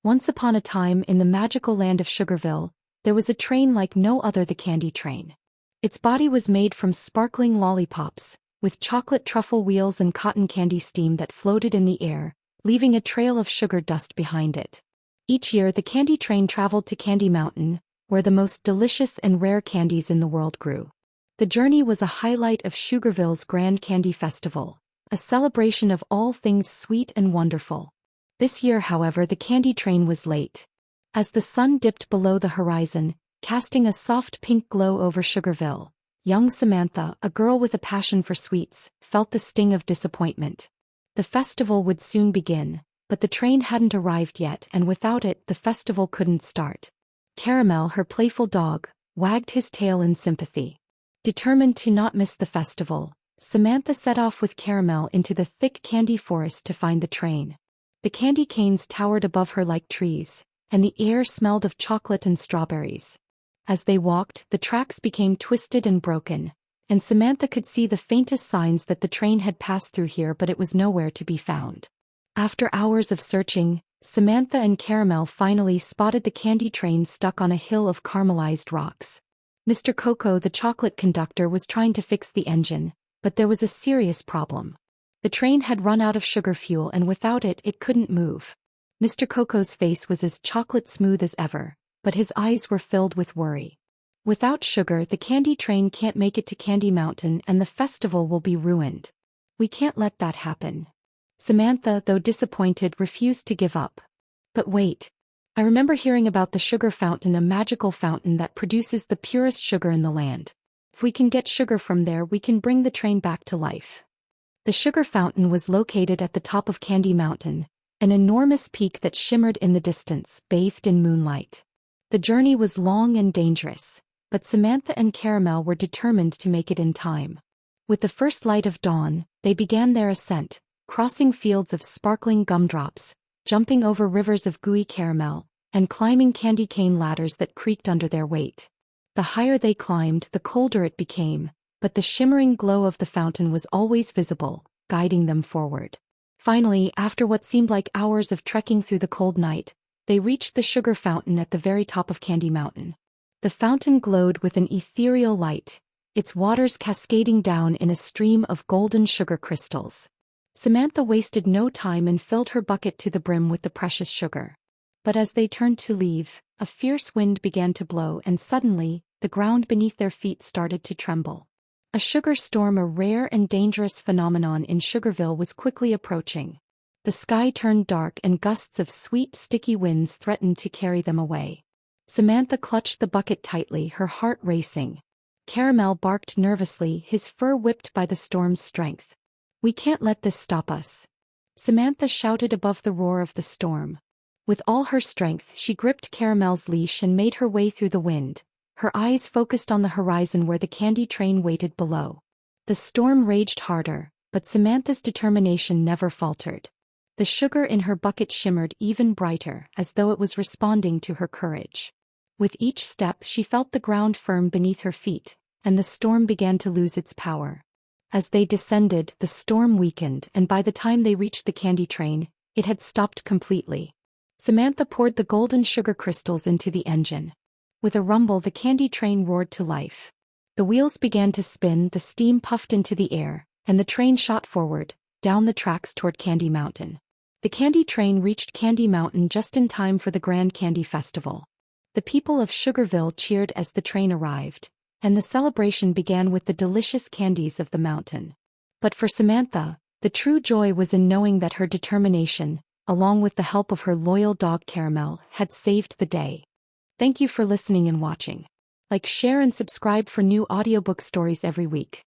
Once upon a time in the magical land of Sugarville, there was a train like no other, the candy train. Its body was made from sparkling lollipops, with chocolate truffle wheels and cotton candy steam that floated in the air, leaving a trail of sugar dust behind it. Each year the candy train traveled to Candy Mountain, where the most delicious and rare candies in the world grew. The journey was a highlight of Sugarville's Grand Candy Festival, a celebration of all things sweet and wonderful. This year, however, the candy train was late. As the sun dipped below the horizon, casting a soft pink glow over Sugarville, young Samantha, a girl with a passion for sweets, felt the sting of disappointment. The festival would soon begin, but the train hadn't arrived yet, and without it the festival couldn't start. Caramel, her playful dog, wagged his tail in sympathy. Determined to not miss the festival, Samantha set off with Caramel into the thick candy forest to find the train. The candy canes towered above her like trees, and the air smelled of chocolate and strawberries. As they walked, the tracks became twisted and broken, and Samantha could see the faintest signs that the train had passed through here, but it was nowhere to be found. After hours of searching, Samantha and Caramel finally spotted the candy train stuck on a hill of caramelized rocks. Mr. Coco, the chocolate conductor, was trying to fix the engine, but there was a serious problem. The train had run out of sugar fuel, and without it, it couldn't move. Mr. Coco's face was as chocolate smooth as ever, but his eyes were filled with worry. Without sugar, the candy train can't make it to Candy Mountain, and the festival will be ruined. We can't let that happen. Samantha, though disappointed, refused to give up. But wait. I remember hearing about the sugar fountain, a magical fountain that produces the purest sugar in the land. If we can get sugar from there, we can bring the train back to life. The sugar fountain was located at the top of Candy Mountain, an enormous peak that shimmered in the distance, bathed in moonlight. The journey was long and dangerous, but Samantha and Caramel were determined to make it in time. With the first light of dawn, they began their ascent, crossing fields of sparkling gumdrops, jumping over rivers of gooey caramel, and climbing candy cane ladders that creaked under their weight. The higher they climbed, the colder it became, but the shimmering glow of the fountain was always visible, guiding them forward. Finally, after what seemed like hours of trekking through the cold night, they reached the sugar fountain at the very top of Candy Mountain. The fountain glowed with an ethereal light, its waters cascading down in a stream of golden sugar crystals. Samantha wasted no time and filled her bucket to the brim with the precious sugar. But as they turned to leave, a fierce wind began to blow, and suddenly, the ground beneath their feet started to tremble. A sugar storm, a rare and dangerous phenomenon in Sugarville, was quickly approaching. The sky turned dark and gusts of sweet, sticky winds threatened to carry them away. Samantha clutched the bucket tightly, her heart racing. Caramel barked nervously, his fur whipped by the storm's strength. "We can't let this stop us," Samantha shouted above the roar of the storm. With all her strength, she gripped Caramel's leash and made her way through the wind, her eyes focused on the horizon where the candy train waited below. The storm raged harder, but Samantha's determination never faltered. The sugar in her bucket shimmered even brighter, as though it was responding to her courage. With each step, she felt the ground firm beneath her feet, and the storm began to lose its power. As they descended, the storm weakened, and by the time they reached the candy train, it had stopped completely. Samantha poured the golden sugar crystals into the engine. With a rumble, the candy train roared to life. The wheels began to spin, the steam puffed into the air, and the train shot forward, down the tracks toward Candy Mountain. The candy train reached Candy Mountain just in time for the Grand Candy Festival. The people of Sugarville cheered as the train arrived, and the celebration began with the delicious candies of the mountain. But for Samantha, the true joy was in knowing that her determination, along with the help of her loyal dog Caramel, had saved the day. Thank you for listening and watching. Like, share, and subscribe for new audiobook stories every week.